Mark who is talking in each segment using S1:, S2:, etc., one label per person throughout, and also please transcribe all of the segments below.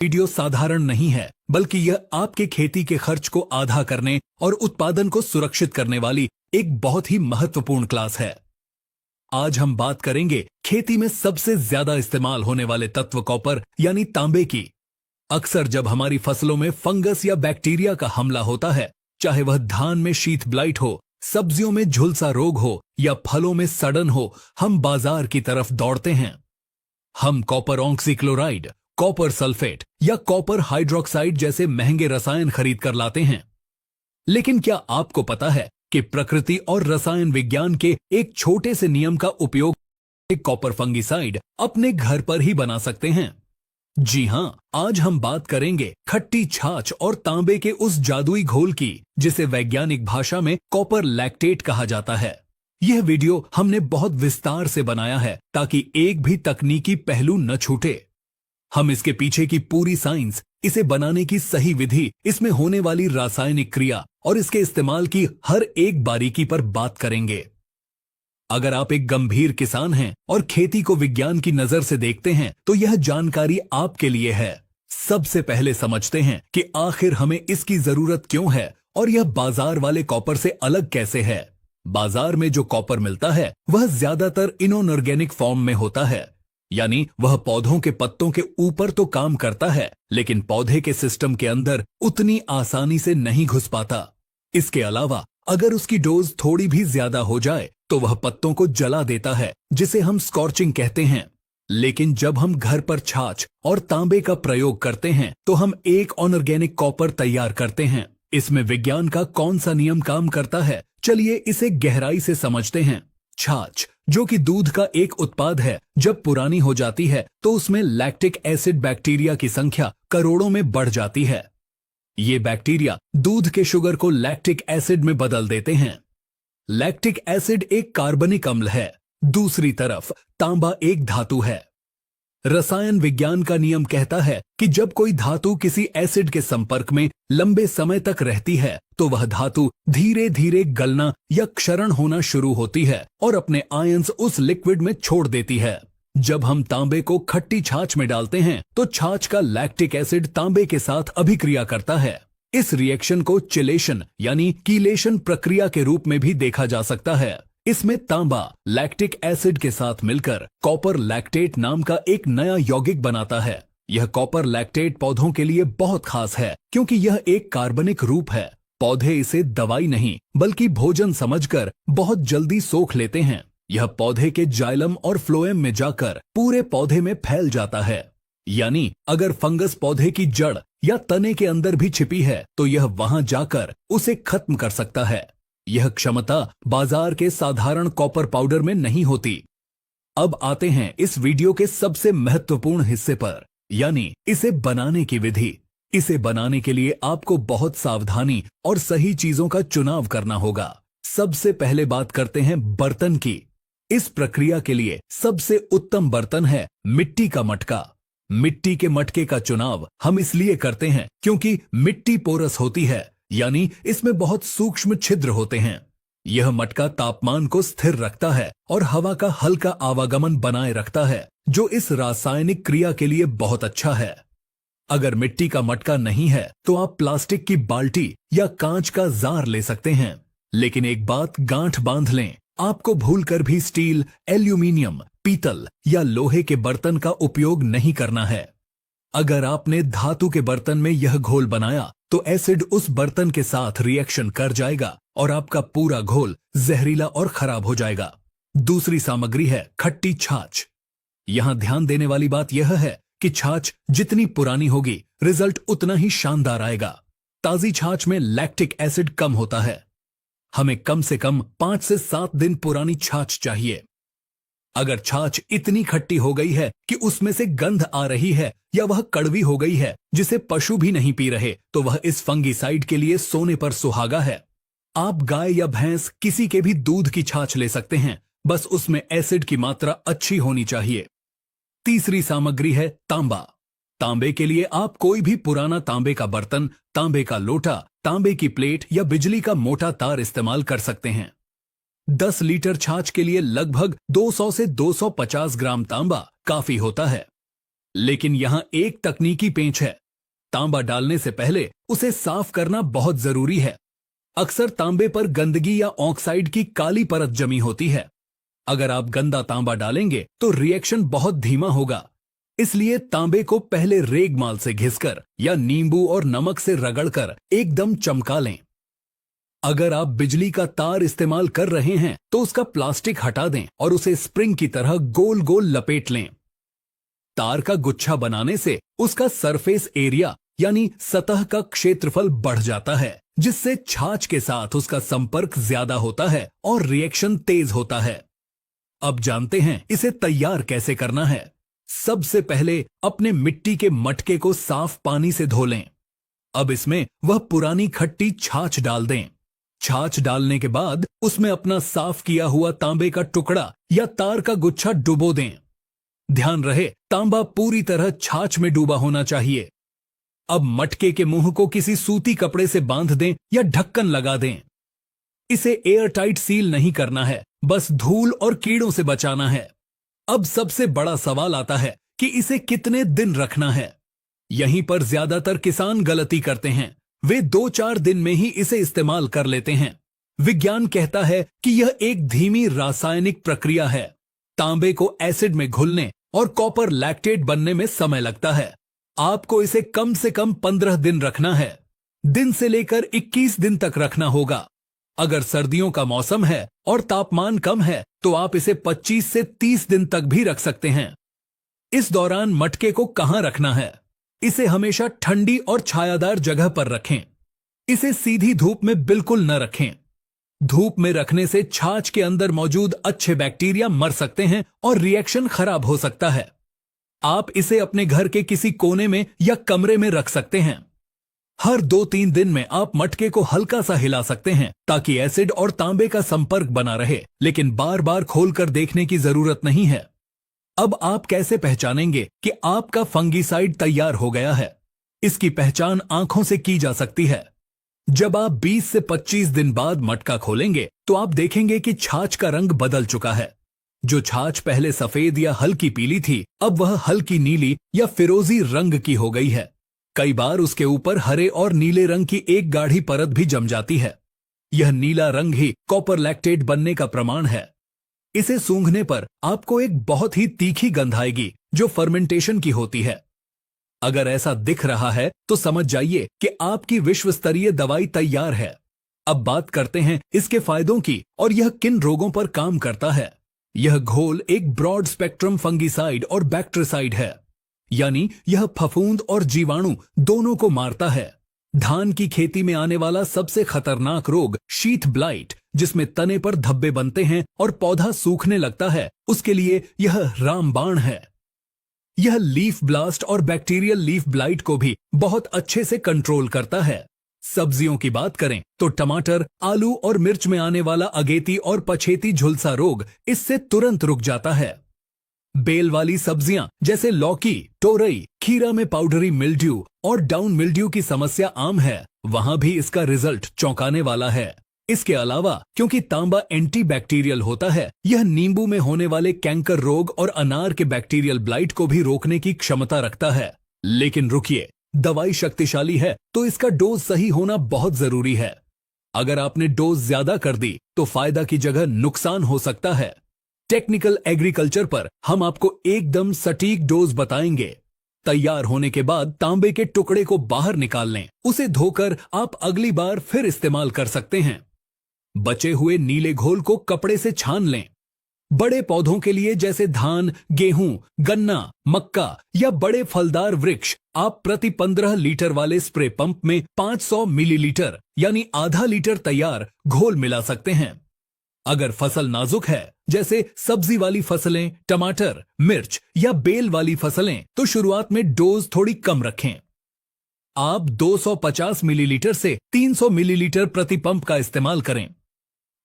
S1: Video साधारण नहीं है, बल्कि यह आपके खेती के खर्च को आधा करने और उत्पादन को सुरक्षित करने वाली एक बहुत ही महत्वपूर्ण क्लास है। आज हम बात करेंगे खेती में सबसे ज्यादा इस्तेमाल होने वाले तत्व कॉपर यानी तांबे की। अक्सर जब हमारी फसलों में फंगस या बैक्टीरिया का हमला होता है, चाहे वह धान में शीथ ब्लाइट हो, सब्जियों में झुलसा रोग हो या फलों में सड़न हो, हम बाजार की तरफ दौड़ते हैं। हम कॉपर ऑक्सीक्लोराइड, कॉपर सल्फेट या कॉपर हाइड्रोक्साइड जैसे महंगे रसायन खरीद कर लाते हैं। लेकिन क्या आपको पता है कि प्रकृति और रसायन विज्ञान के एक छोटे से नियम का उपयोग एक कॉपर फंगिसाइड अपने घर पर ही बना सकते हैं? जी हां, आज हम बात करेंगे खट्टी छाछ और तांबे के उस जादुई घोल की जिसे वैज्ञानिक भाषा में कॉपर लैक्टेट कहा जाता है। यह वीडियो हमने बहुत विस्तार से बनाया है ताकि एक भी तकनीकी पहलू न छूटे। हम इसके पीछे की पूरी साइंस, इसे बनाने की सही विधि, इसमें होने वाली रासायनिक क्रिया और इसके इस्तेमाल की हर एक बारीकी पर बात करेंगे। अगर आप एक गंभीर किसान हैं और खेती को विज्ञान की नजर से देखते हैं, तो यह जानकारी आपके लिए है। सबसे पहले समझते हैं कि आखिर हमें इसकी जरूरत क्यों है और यह बाजार वाले कॉपर से अलग कैसे है। बाजार में जो कॉपर मिलता है वह ज्यादातर इनऑर्गेनिक फॉर्म में होता है, यानी वह पौधों के पत्तों के ऊपर तो काम करता है, लेकिन पौधे के सिस्टम के अंदर उतनी आसानी से नहीं घुस पाता। इसके अलावा अगर उसकी डोज थोड़ी भी ज्यादा हो जाए तो वह पत्तों को जला देता है, जिसे हम स्कॉर्चिंग कहते हैं। लेकिन जब हम घर पर छाछ और तांबे का प्रयोग करते हैं तो हम एक अनऑर्गेनिक कॉपर तैयार करते हैं। इसमें विज्ञान का कौन सा नियम काम करता है, चलिए इसे गहराई से समझते हैं। छाछ, जो कि दूध का एक उत्पाद है, जब पुरानी हो जाती है तो उसमें लैक्टिक एसिड बैक्टीरिया की संख्या करोड़ों में बढ़ जाती है। ये बैक्टीरिया दूध के शुगर को लैक्टिक एसिड में बदल देते हैं। लैक्टिक एसिड एक कार्बनिक अम्ल है। दूसरी तरफ तांबा एक धातु है। रसायन विज्ञान का नियम कहता है कि जब कोई धातु किसी एसिड के संपर्क में लंबे समय तक रहती है तो वह धातु धीरे धीरे गलना या क्षरण होना शुरू होती है और अपने आयंस उस लिक्विड में छोड़ देती है। जब हम तांबे को खट्टी छाछ में डालते हैं तो छाछ का लैक्टिक एसिड तांबे के साथ अभिक्रिया करता है। इस रिएक्शन को चिलेशन यानी कीलेशन प्रक्रिया के रूप में भी देखा जा सकता है। इसमें तांबा लैक्टिक एसिड के साथ मिलकर कॉपर लैक्टेट नाम का एक नया यौगिक बनाता है। यह कॉपर लैक्टेट पौधों के लिए बहुत खास है क्योंकि यह एक कार्बनिक रूप है। पौधे इसे दवाई नहीं बल्कि भोजन समझकर बहुत जल्दी सोख लेते हैं। यह पौधे के जाइलम और फ्लोएम में जाकर पूरे पौधे में फैल जाता है। यानी अगर फंगस पौधे की जड़ या तने के अंदर भी छिपी है तो यह वहां जाकर उसे खत्म कर सकता है। यह क्षमता बाजार के साधारण कॉपर पाउडर में नहीं होती। अब आते हैं इस वीडियो के सबसे महत्वपूर्ण हिस्से पर, यानी इसे बनाने की विधि। इसे बनाने के लिए आपको बहुत सावधानी और सही चीजों का चुनाव करना होगा। सबसे पहले बात करते हैं बर्तन की। इस प्रक्रिया के लिए सबसे उत्तम बर्तन है मिट्टी का मटका। मिट्टी के मटके का चुनाव हम इसलिए करते हैं क्योंकि मिट्टी पोरस होती है, यानी इसमें बहुत सूक्ष्म छिद्र होते हैं। यह मटका तापमान को स्थिर रखता है और हवा का हल्का आवागमन बनाए रखता है, जो इस रासायनिक क्रिया के लिए बहुत अच्छा है। अगर मिट्टी का मटका नहीं है तो आप प्लास्टिक की बाल्टी या कांच का जार ले सकते हैं। लेकिन एक बात गांठ बांध लें, आपको भूलकर भी स्टील, एल्यूमीनियम, पीतल या लोहे के बर्तन का उपयोग नहीं करना है। अगर आपने धातु के बर्तन में यह घोल बनाया तो एसिड उस बर्तन के साथ रिएक्शन कर जाएगा और आपका पूरा घोल जहरीला और खराब हो जाएगा। दूसरी सामग्री है खट्टी छाछ। यहां ध्यान देने वाली बात यह है कि छाछ जितनी पुरानी होगी, रिजल्ट उतना ही शानदार आएगा। ताजी छाछ में लैक्टिक एसिड कम होता है। हमें कम से कम 5 से 7 दिन पुरानी छाछ चाहिए। अगर छाछ इतनी खट्टी हो गई है कि उसमें से गंध आ रही है या वह कड़वी हो गई है जिसे पशु भी नहीं पी रहे, तो वह इस फंगिसाइड के लिए सोने पर सुहागा है। आप गाय या भैंस किसी के भी दूध की छाछ ले सकते हैं, बस उसमें एसिड की मात्रा अच्छी होनी चाहिए। तीसरी सामग्री है तांबा। तांबे के लिए आप कोई भी पुराना तांबे का बर्तन, तांबे का लोटा, तांबे की प्लेट या बिजली का मोटा तार इस्तेमाल कर सकते हैं। 10 लीटर छाछ के लिए लगभग 200 से 250 ग्राम तांबा काफी होता है। लेकिन यहां एक तकनीकी पेंच है। तांबा डालने से पहले उसे साफ करना बहुत जरूरी है। अक्सर तांबे पर गंदगी या ऑक्साइड की काली परत जमी होती है। अगर आप गंदा तांबा डालेंगे तो रिएक्शन बहुत धीमा होगा। इसलिए तांबे को पहले रेगमाल से घिसकर या नींबू और नमक से रगड़कर एकदम चमका लें। अगर आप बिजली का तार इस्तेमाल कर रहे हैं तो उसका प्लास्टिक हटा दें और उसे स्प्रिंग की तरह गोल गोल लपेट लें। तार का गुच्छा बनाने से उसका सरफेस एरिया यानी सतह का क्षेत्रफल बढ़ जाता है, जिससे छाछ के साथ उसका संपर्क ज्यादा होता है और रिएक्शन तेज होता है। अब जानते हैं इसे तैयार कैसे करना है। सबसे पहले अपने मिट्टी के मटके को साफ पानी से धो लें। अब इसमें वह पुरानी खट्टी छाछ डाल दें। छाछ डालने के बाद उसमें अपना साफ किया हुआ तांबे का टुकड़ा या तार का गुच्छा डुबो दें। ध्यान रहे, तांबा पूरी तरह छाछ में डूबा होना चाहिए। अब मटके के मुंह को किसी सूती कपड़े से बांध दें या ढक्कन लगा दें। इसे एयर टाइट सील नहीं करना है, बस धूल और कीड़ों से बचाना है। अब सबसे बड़ा सवाल आता है कि इसे कितने दिन रखना है। यहीं पर ज्यादातर किसान गलती करते हैं। वे 2-4 दिन में ही इसे इस्तेमाल कर लेते हैं। विज्ञान कहता है कि यह एक धीमी रासायनिक प्रक्रिया है। तांबे को एसिड में घुलने और कॉपर लैक्टेट बनने में समय लगता है। आपको इसे कम से कम 15 दिन रखना है। दिन से लेकर 21 दिन तक रखना होगा। अगर सर्दियों का मौसम है और तापमान कम है तो आप इसे 25 से 30 दिन तक भी रख सकते हैं। इस दौरान मटके को कहां रखना है? इसे हमेशा ठंडी और छायादार जगह पर रखें। इसे सीधी धूप में बिल्कुल न रखें। धूप में रखने से छाछ के अंदर मौजूद अच्छे बैक्टीरिया मर सकते हैं और रिएक्शन खराब हो सकता है। आप इसे अपने घर के किसी कोने में या कमरे में रख सकते हैं। हर 2-3 दिन में आप मटके को हल्का सा हिला सकते हैं ताकि एसिड और तांबे का संपर्क बना रहे, लेकिन बार बार खोलकर देखने की जरूरत नहीं है। अब आप कैसे पहचानेंगे कि आपका फंगीसाइड तैयार हो गया है? इसकी पहचान आंखों से की जा सकती है। जब आप 20 से 25 दिन बाद मटका खोलेंगे तो आप देखेंगे कि छाछ का रंग बदल चुका है। जो छाछ पहले सफेद या हल्की पीली थी, अब वह हल्की नीली या फिरोजी रंग की हो गई है। कई बार उसके ऊपर हरे और नीले रंग की एक गाढ़ी परत भी जम जाती है। यह नीला रंग ही कॉपर लैक्टेट बनने का प्रमाण है। इसे सूंघने पर आपको एक बहुत ही तीखी गंध आएगी जो फर्मेंटेशन की होती है। अगर ऐसा दिख रहा है तो समझ जाइए कि आपकी विश्व स्तरीय दवाई तैयार है। अब बात करते हैं इसके फायदों की और यह किन रोगों पर काम करता है। यह घोल एक ब्रॉड स्पेक्ट्रम फंगीसाइड और बैक्टीरिसाइड है, यानी यह फफूंद और जीवाणु दोनों को मारता है। धान की खेती में आने वाला सबसे खतरनाक रोग शीथ ब्लाइट, जिसमें तने पर धब्बे बनते हैं और पौधा सूखने लगता है, उसके लिए यह रामबाण है। यह लीफ ब्लास्ट और बैक्टीरियल लीफ ब्लाइट को भी बहुत अच्छे से कंट्रोल करता है। सब्जियों की बात करें तो टमाटर, आलू और मिर्च में आने वाला अगेती और पछेती झुलसा रोग इससे तुरंत रुक जाता है। बेल वाली सब्जियां जैसे लौकी, तोरई, खीरा में पाउडरी मिल्ड्यू और डाउन मिल्ड्यू की समस्या आम है, वहां भी इसका रिजल्ट चौंकाने वाला है। इसके अलावा क्योंकि तांबा एंटीबैक्टीरियल होता है, यह नींबू में होने वाले कैंकर रोग और अनार के बैक्टीरियल ब्लाइट को भी रोकने की क्षमता रखता है। लेकिन रुकिए, दवाई शक्तिशाली है तो इसका डोज सही होना बहुत जरूरी है। अगर आपने डोज ज्यादा कर दी तो फायदा की जगह नुकसान हो सकता है। टेक्निकल एग्रीकल्चर पर हम आपको एकदम सटीक डोज बताएंगे। तैयार होने के बाद तांबे के टुकड़े को बाहर निकाल लें। उसे धोकर आप अगली बार फिर इस्तेमाल कर सकते हैं। बचे हुए नीले घोल को कपड़े से छान लें। बड़े पौधों के लिए जैसे धान, गेहूं, गन्ना, मक्का या बड़े फलदार वृक्ष आप प्रति 15 लीटर वाले स्प्रे पंप में 500 मिलीलीटर यानी आधा लीटर तैयार घोल मिला सकते हैं। अगर फसल नाजुक है जैसे सब्जी वाली फसलें, टमाटर, मिर्च या बेल वाली फसलें, तो शुरुआत में डोज थोड़ी कम रखें। आप 250 मिलीलीटर से 300 मिलीलीटर प्रति पंप का इस्तेमाल करें।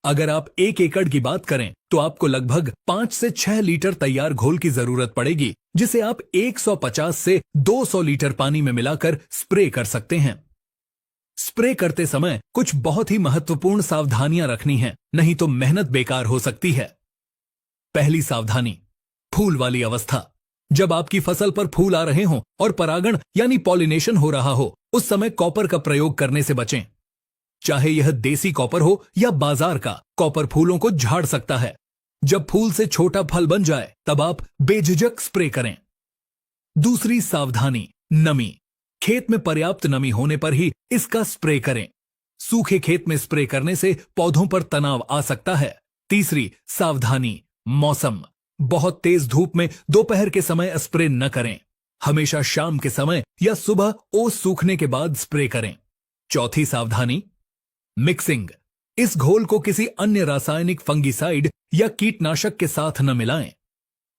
S1: अगर आप 1 एकड़ की बात करें तो आपको लगभग 5 से 6 लीटर तैयार घोल की जरूरत पड़ेगी, जिसे आप 150 से 200 लीटर पानी में मिलाकर स्प्रे कर सकते हैं। स्प्रे करते समय कुछ बहुत ही महत्वपूर्ण सावधानियां रखनी हैं, नहीं तो मेहनत बेकार हो सकती है। पहली सावधानी, फूल वाली अवस्था। जब आपकी फसल पर फूल आ रहे हों और परागण यानी पॉलिनेशन हो रहा हो, उस समय कॉपर का प्रयोग करने से बचें। चाहे यह देसी कॉपर हो या बाजार का, कॉपर फूलों को झाड़ सकता है। जब फूल से छोटा फल बन जाए तब आप बेझिझक स्प्रे करें। दूसरी सावधानी, नमी। खेत में पर्याप्त नमी होने पर ही इसका स्प्रे करें। सूखे खेत में स्प्रे करने से पौधों पर तनाव आ सकता है। तीसरी सावधानी, मौसम। बहुत तेज धूप में दोपहर के समय स्प्रे न करें। हमेशा शाम के समय या सुबह ओस सूखने के बाद स्प्रे करें। चौथी सावधानी, मिक्सिंग। इस घोल को किसी अन्य रासायनिक फंगिसाइड या कीटनाशक के साथ न मिलाएं।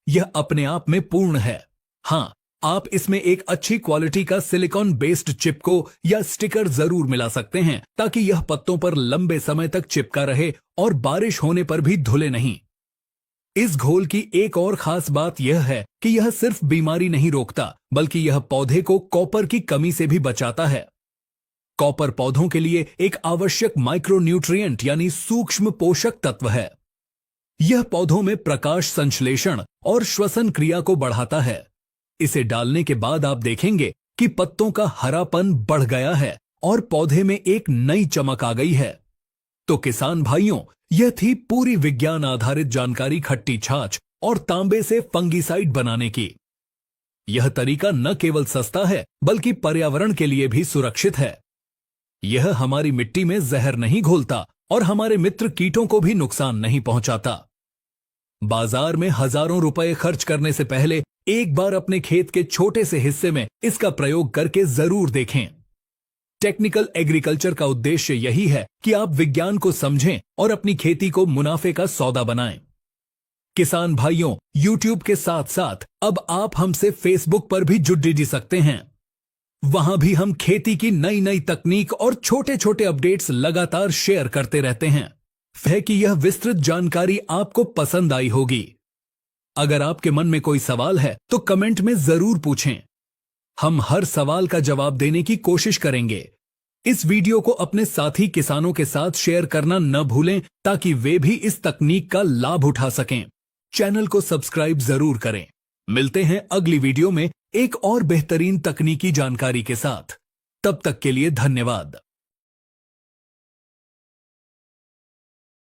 S1: यह अपने आप में पूर्ण है। हां, आप इसमें एक अच्छी क्वालिटी का सिलिकॉन बेस्ड चिपको या स्टिकर जरूर मिला सकते हैं, ताकि यह पत्तों पर लंबे समय तक चिपका रहे और बारिश होने पर भी धुले नहीं। इस घोल की एक और खास बात यह है कि यह सिर्फ बीमारी नहीं रोकता, बल्कि यह पौधे को कॉपर की कमी से भी बचाता है। कॉपर पौधों के लिए एक आवश्यक माइक्रोन्यूट्रिएंट यानी सूक्ष्म पोषक तत्व है। यह पौधों में प्रकाश संश्लेषण और श्वसन क्रिया को बढ़ाता है। इसे डालने के बाद आप देखेंगे कि पत्तों का हरापन बढ़ गया है और पौधे में एक नई चमक आ गई है। तो किसान भाइयों, यह थी पूरी विज्ञान आधारित जानकारी खट्टी छाछ और तांबे से फंगिसाइड बनाने की। यह तरीका न केवल सस्ता है, बल्कि पर्यावरण के लिए भी सुरक्षित है। यह हमारी मिट्टी में जहर नहीं घोलता और हमारे मित्र कीटों को भी नुकसान नहीं पहुंचाता। बाजार में हजारों रुपए खर्च करने से पहले एक बार अपने खेत के छोटे से हिस्से में इसका प्रयोग करके जरूर देखें। टेक्निकल एग्रीकल्चर का उद्देश्य यही है कि आप विज्ञान को समझें और अपनी खेती को मुनाफे का सौदा बनाएं। किसान भाइयों, YouTube के साथ साथ अब आप हमसे Facebook पर भी जुड़ जी सकते हैं। वहां भी हम खेती की नई नई तकनीक और छोटे छोटे अपडेट्स लगातार शेयर करते रहते हैं। है कि यह विस्तृत जानकारी आपको पसंद आई होगी। अगर आपके मन में कोई सवाल है तो कमेंट में जरूर पूछें। हम हर सवाल का जवाब देने की कोशिश करेंगे। इस वीडियो को अपने साथी किसानों के साथ शेयर करना न भूलें, ताकि वे भी इस तकनीक का लाभ उठा सकें। चैनल को सब्सक्राइब जरूर करें। मिलते हैं अगली वीडियो में एक और बेहतरीन तकनीकी जानकारी के साथ। तब तक के लिए धन्यवाद।